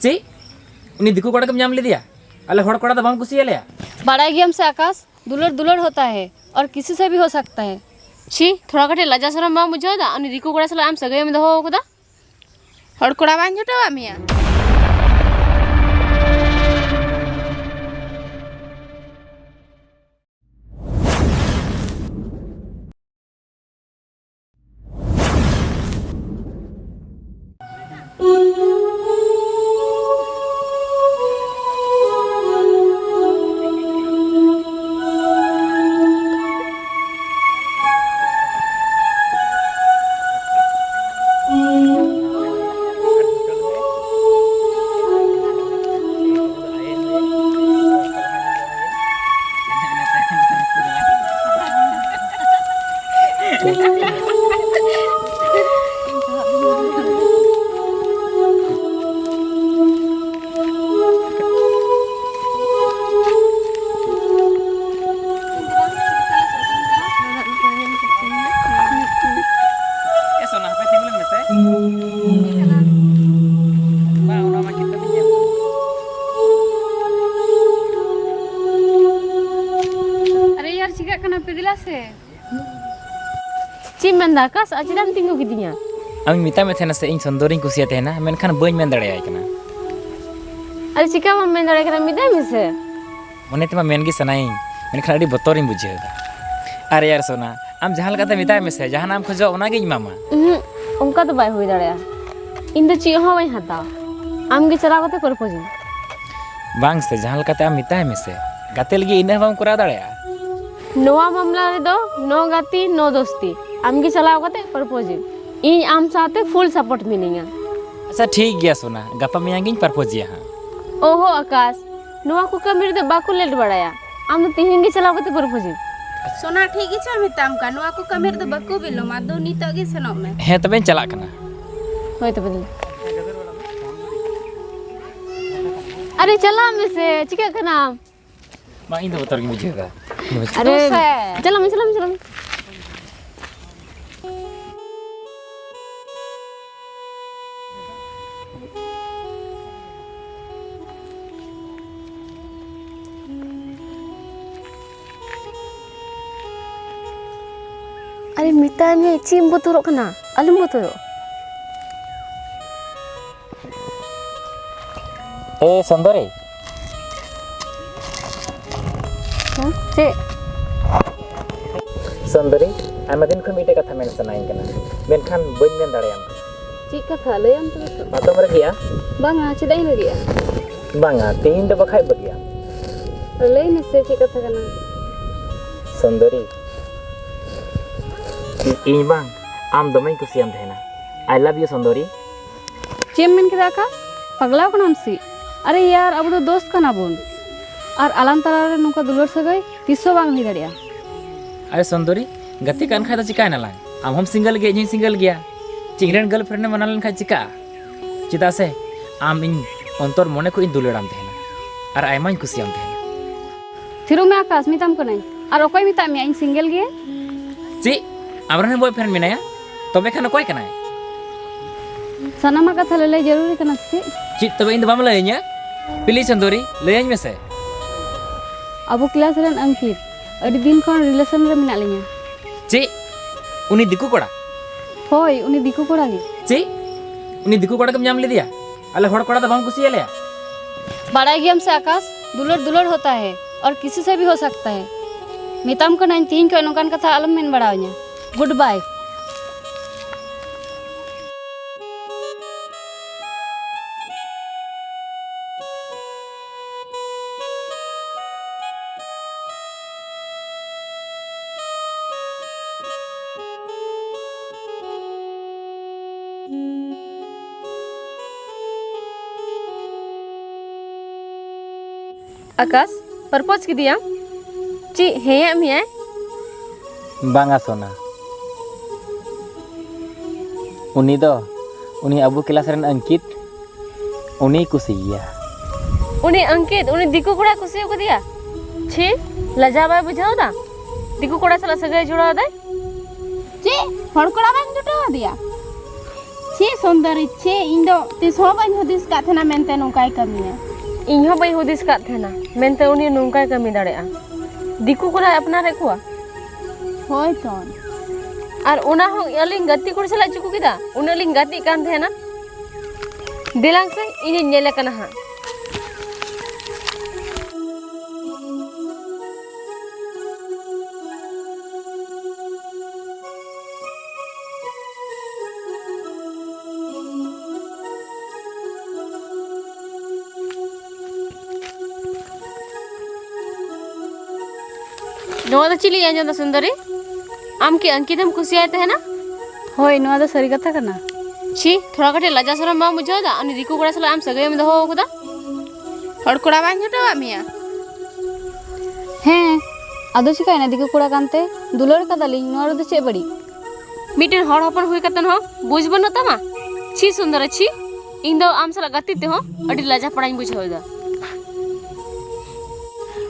ची उनी दिकू कोड़ा कम जाम ले दिया अले हड़ कोड़ा तो बांग कुसी ले बड़ा गेम से आकाश दुलड़ दुलड़ होता है और किसी से भी हो सकता है। छी थोड़ा कटे लजा शरम बांग बुझाओ दा उनी दिकू कोड़ा सला आम सगय में दहो कोदा हड़ कोड़ा बांग जुटावा मिया आकाश अचराम तिंगु किदिया आमी मिता में थे ना से इन सुंदरी कुसिया थे ना मेनखान बई मेन दड़े आय कना अरे चिका मम मेन दड़े कना मिदा में से मने तमा मेन गी सनाई मेनखान अडी बतोरिन बुझेदा अरे यार सोना आम जहां लगाते मिता में से जहां नाम खोजो ओना गे मामा उनका तो बाय होई दड़े इन तो ची हो वई हता आम गे चला कते प्रपोज बांग से जहां लगाते आम मिता में से गाते लगी इने बाम करा दड़े नोवा मामला रे दो नो गाती नो दोस्ती आमगे चलाओ कते प्रपोज इन आम साथे फुल सपोर्ट मिलेंगे। अच्छा ठीक गया सोना गपा मियांगिन प्रपोज यहां ओहो आकाश नोवा को कमिर दे बाकु लेट बड़ाया आम तिहिंगे चलाओ कते प्रपोज सोना ठीक ही छ मिताम का नोवा को कमिर दे बाकु बिलो मा दो नीतो गे सनो में हे तबे चला कना होय तो बदल अरे चला में से चिका कना मा इन दो बतर गी बुझेगा अरे चला चला अरे मिता में चीम बतुरो कना अलम बतुरो ए सुंदरी हां चे सुंदरी आमा दिन खो मिटे कथा मेन सनाई कना मेनखान बई मेन दड़े आम ची कथा लयम तो बातम रे गया बांगा चिदाई लगिया बांगा तीन दो बखाय बगिया लय ने से ची कथा कना सुंदरी इन बांग आम दमे कुसियाम देना आई लव यू सुंदरी चेमन के आकाश पगला कनाम सी अरे यार अब तो दोस्त कना बोन और आलाम तला रे नुका दुलर सगई तिसो बांग हुई दड़िया अरे सुंदरी गति कान खाय तो चिका ना लाय आम हम सिंगल गे इन सिंगल गया चिंगरेन गर्लफ्रेंड ने मनालन खा चिका चिता से आम इन अंतर मने को इन दुलड़ाम देना और आयमाइन कुसियाम देना थिरु में आकाश मिताम को नहीं और ओकोय मिता में इन सिंगल गे ची आमरन बॉयफ्रेंड मिनाया तबे खाना कोई कनाय सनामा कथा ले जरूरी कना से ची तबे इन बाम लय냐 प्लीज सुंदरी लयñ में से अब क्लास रन अंकित अडी दिन कोन रिलेशन रे मिना लिया ची उनी दिकू कोड़ा होय उनी दिकू कोड़ा गे ची उनी दिकू कोड़ा कम जाम ले दिया अले हड़ कोड़ा तो बाम कुसी ले बड़ा गेम से आकाश दुलड़ दुलड़ होता है और किसी से भी हो सकता है मिताम को 93 के अनुकान कथा आलम मेन बड़ाव냐 गुड बाय आकाश प्रपोज की दिया ची हे मिया बांगा सोना उनी अबू क्लास रन अंकित उनी कुसिया उनी अंकित उनी दिकू कोड़ा कुसी को दिया छी लजा बाय बुझाओ दा दिकू कोड़ा सला सगय जुड़ा दे ची हड़ कोड़ा बांग जुटावा दिया छी चे सुंदरी चे इन दो तिस हो बाई हुदिस का थना मेनते नोकाय कमिया इन हो बाई हुदिस का थेना मेनते उनी नोंकाय कमी दाड़ेआ दिकू कोरा अपना रे कुआ होय तोन और उना हो अलिंग गति कुड़ सला चुकू किदा उन अलिंग गति कान थेना दिलांग से इन नेले कना हा नोआ द चिली आंजो द सुंदरी आम के अंकितम खुशी आते है ना होय नोआ दो सरी कथा कना छी थोड़ा कटे लजा शरम बा मुझे दा अनि दिकू कोड़ा सला आम सगय में दहो खुदा हड़ कोड़ा बांग हटवा मिया हैं आदो चिकाय ना दिको कुड़ा कांते दुलर कदाली नोआ दो चे बड़ी मीटिन हड़ हपन हुई कतन हो बुझ बनो तमा छी सुंदर छी इन दो आम सला गति ते हो अडी लजा पड़ाई बुझे दा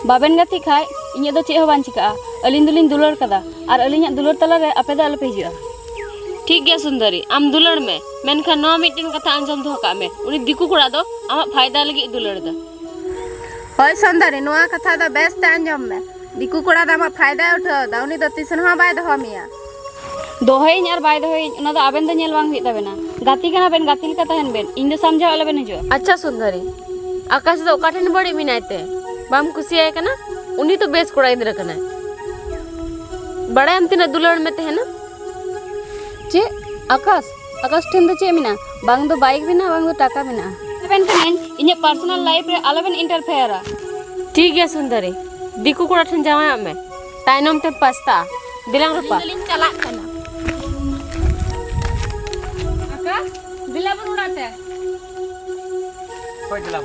बाबेन गति खाय इᱧ ᱫᱚ ᱪᱮᱫ ᱦᱚᱸ ᱵᱟᱝ ᱪᱤᱠᱟᱹᱜᱼᱟ ᱟᱹᱞᱤᱧ ᱫᱚᱞᱤᱧ ᱫᱩᱞᱟᱹᱲ ᱠᱟᱫᱟ ᱟᱨ ᱟᱹᱞᱤᱧᱟᱜ ᱫᱩᱞᱟᱹᱲ ᱛᱟᱞᱟᱨᱮ ᱟᱯᱮ ᱫᱚ ᱟᱞᱚᱯᱮ ᱦᱤᱡᱩᱜᱼᱟ ठीक गया सुंदरी आम दुलड़ में मेनखा नौ मिटिन कथा अंजम दो का में उनी दिकू कोड़ा दो आमा फायदा लगी दुलड़ दा होय सुंदरी नोआ कथा द बेस्ट अंजम में दिकू कोड़ा दा मा फायदा उठो दा उनी द तिसन हो बाय दहो मिया दोहयिᱧ ᱟᱨ ᱵᱟᱭ ᱫᱚᱦᱚᱭᱤᱧ ᱚᱱᱟ ᱫᱚ ᱟᱵᱮᱱ ᱫᱚ ᱧᱮᱞ ᱵᱟᱝ ᱦᱩᱭᱩᱜ ᱛᱟᱵᱮᱱᱟ ᱜᱟᱛᱮ ᱠᱟᱱᱟ ᱵᱮᱱ ᱜᱟᱛᱮ ᱞᱮᱠᱟ ᱛᱟᱦᱮᱱ ᱵᱮᱱ ᱤᱧ ᱫᱚ ᱥᱟᱢᱡᱷᱟᱣ ᱟᱞᱚᱵᱮᱱ ᱦᱤᱡᱩᱜᱼᱟ अच्छा सुंदरी आकाश दो काठन बड़ी मिनायते बाम खुशी आए कना उनी तो बेस कोड़ा इधर कना बड़ा हम तिना दुलड़ में ते है ना चे आकाश आकाश ठेन दो चे मिना बांग दो बाइक बिना बांग दो टाका बिना बेन कनेन इᱧ पर्सनल लाइफ रे आलोबेन इंटरफेयरा ठीक है सुंदरी दिकू कोड़ा ठन जावा में ताइनम ते पास्ता दिलांग रुपा लिन चला कना आकाश बिला बन उड़ाते कोई दिलाम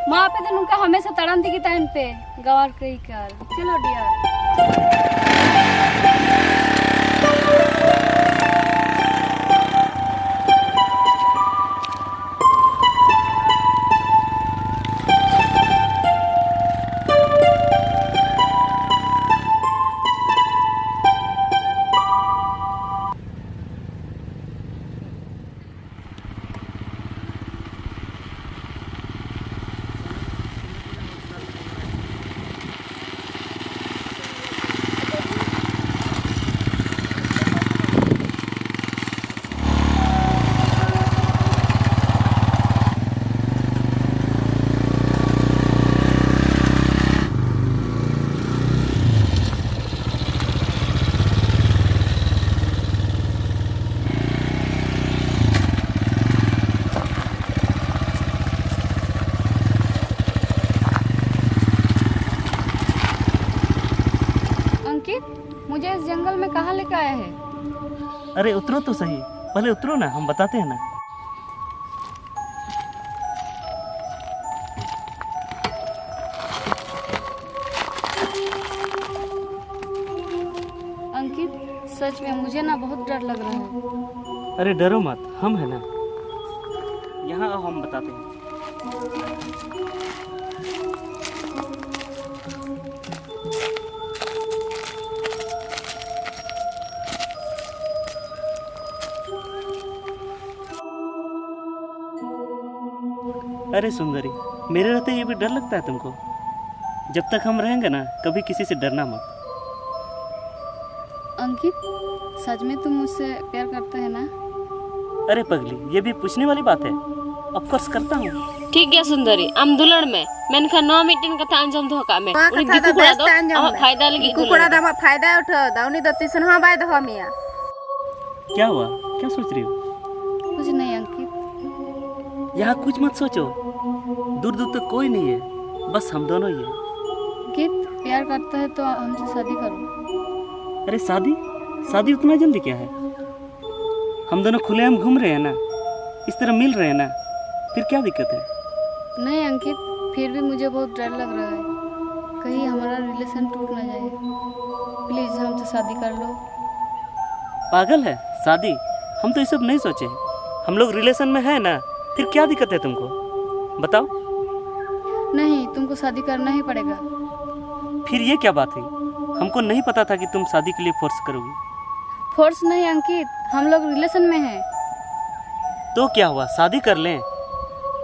माँ पे तो नुका हमेशा तड़न दी की टाइम पे गवार कई कर चलो डियर मुझे इस जंगल में कहाँ लेकर आया है? अरे उतरो तो सही, पहले उतरो ना, हम बताते हैं ना। अंकित, सच में मुझे ना बहुत डर लग रहा है। अरे डरो मत, हम है ना, यहाँ आओ, हम बताते हैं। अरे सुंदरी, मेरे रहते ये भी डर लगता है तुमको? जब तक हम रहेंगे ना, कभी किसी से डरना मत। अंकित, सच में तुम मुझसे प्यार करता है ना? अरे पगली, ये भी पूछने वाली बात है? ऑफ कोर्स करता हूँ। ठीक है सुंदरी, आम दुलड़ में मेनखा नो मीटिंग कथा अंजम दो का में उनी दिकु कोड़ा दो आमा फायदा लगी दिकु कोड़ा दा फायदा उठो दाउनी दो तिसन हा बाय दो मिया। क्या हुआ, क्या सोच रही हो? कुछ नहीं अंकित। यहाँ कुछ मत सोचो, दूर दूर तक कोई नहीं है, बस हम दोनों ही हैं। अंकित प्यार करता है तो हमसे शादी करो। अरे शादी शादी उतना जल्दी क्या है? हम दोनों खुलेआम घूम रहे हैं ना, इस तरह मिल रहे हैं ना, फिर क्या दिक्कत है? नहीं अंकित, फिर भी मुझे बहुत डर लग रहा है, कहीं हमारा रिलेशन टूट ना जाए। प्लीज़ हमसे शादी कर लो। पागल है शादी? हम तो ये सब नहीं सोचे। हम लोग रिलेशन में है ना, फिर क्या दिक्कत है तुमको? बताओ। नहीं, तुमको शादी करना ही पड़ेगा। फिर ये क्या बात हुई? हमको नहीं पता था कि तुम शादी के लिए फोर्स करोगी। फोर्स नहीं अंकित, हम लोग रिलेशन में हैं। तो क्या हुआ, शादी कर लें?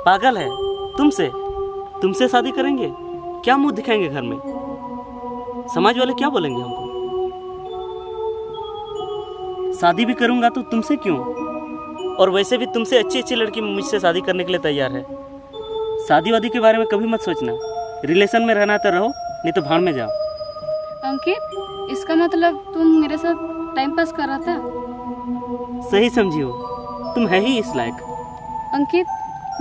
पागल है? तुमसे शादी करेंगे? क्या मुंह दिखाएंगे घर में? समाज वाले क्या बोलेंगे हमको? शादी भी करूंगा तो तुमसे क्यों? और वैसे भी तुमसे अच्छी अच्छी लड़की मुझसे शादी करने के लिए तैयार है। शादी वादी के बारे में कभी मत सोचना। रिलेशन में रहना तो रहो, नहीं तो भाड़ में जाओ। अंकित, इसका मतलब तुम मेरे साथ टाइम पास कर रहा था? सही समझी हो, तुम है ही इस लायक। अंकित,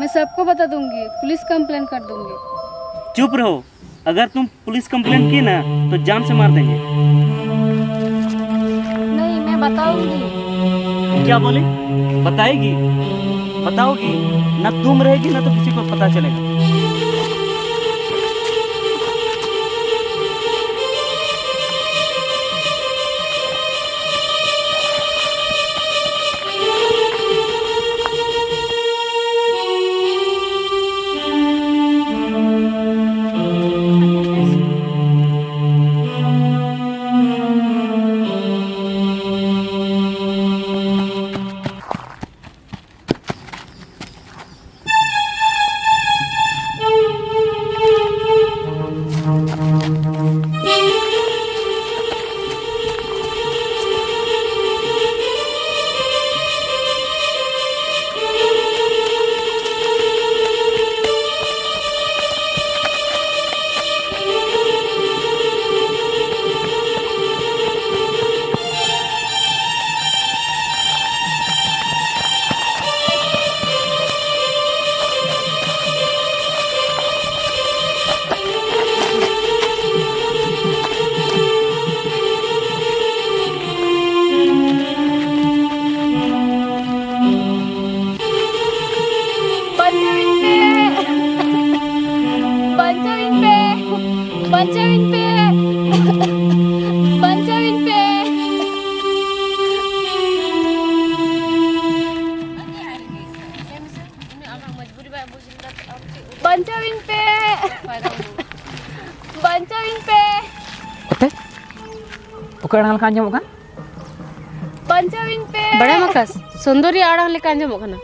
मैं सबको बता दूंगी, पुलिस कंप्लेन कर दूंगी। चुप रहो, अगर तुम पुलिस कंप्लेंट की ना तो जान से मार देंगे। नहीं, मैं बताऊंगी। क्या बोले? बताएगी? बताओगी ना? तुम रहेगी ना तो किसी को पता चलेगा। बड़ा मकास सुंदरी आड़ा लेके आंजमोग कना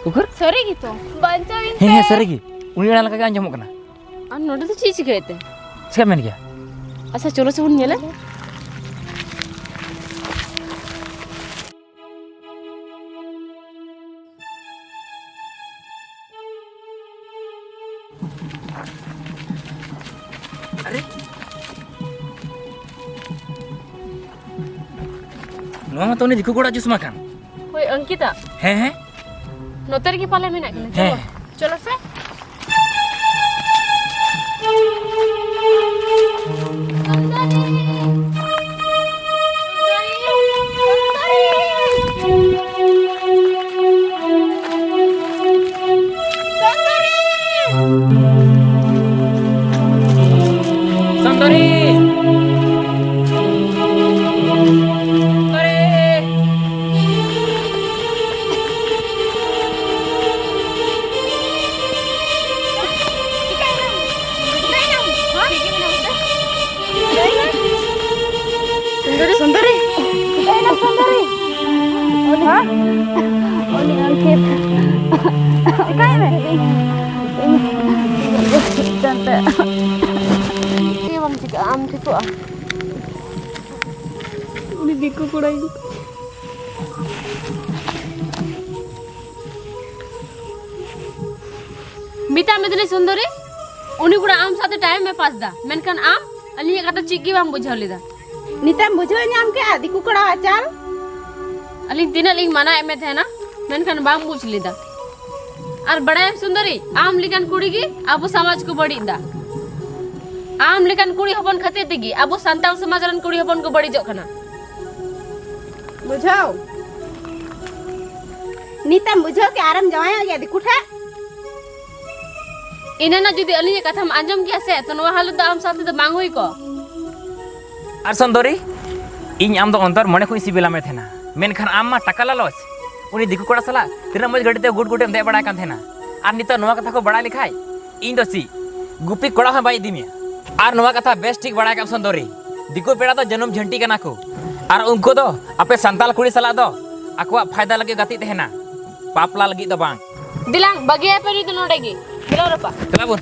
उकर सॉरी की तो बंचाविन हे सरेगी उनी आड़ा लगा के आंजमोग कना और नोडे तो चीज कहते क्या मैंने किया? अच्छा चलो से उन नेले नोमा तो ने दिखो कोड़ा जुस माकान होय अंकिता हैं नोतर की पाले में ना हैं चलो से मिता मेदनी सुंदरी उनी गुड़ा आम साथे टाइम में पास दा मेनखान आम अली कथा चिगी बाम बुझाव लेदा नितम बुझो नाम के आदि कुकड़ा चल अली दिन अली मना एमे थे ना मेनखान बाम बुझ लेदा और बड़ायम सुंदरी आम लेकान कुड़ी गी अब समाज को बड़ी दा आम लेकान कुड़ी हपन खातिर तेगी अब संताल समाज रन कुड़ी हपन को बड़ी जो खना बुझाओ नीतम बुझाओ के आराम जवाया गया दिकुठा इना ना जुदी अली कथा हम आंजम किया से तो नवा हालत दा आम साथे द मांग हुई को और सुंदरी इन आम दो अंतर मने को सिबिला में थेना मेनखान आम मा टाका लालच उनी दिकु कोड़ा सला तिना मज गड़ीते गुड गुड दे बड़ा कान थेना और नित नवा कथा को बड़ा लिखाई इन दसी गुपी कोड़ा हम बाई दिमिया और नवा कथा बेस्ट ठीक बड़ा का सुंदरी दिकु पेड़ा तो जन्म झंटी कना को और उनको दो अपे संताल कुड़ी सला दो अकवा फायदा लगे गति तेना पापला लगी दो बांग दिलांग बगिया पे नी तो नोडेगी दिलो रपा चला बोल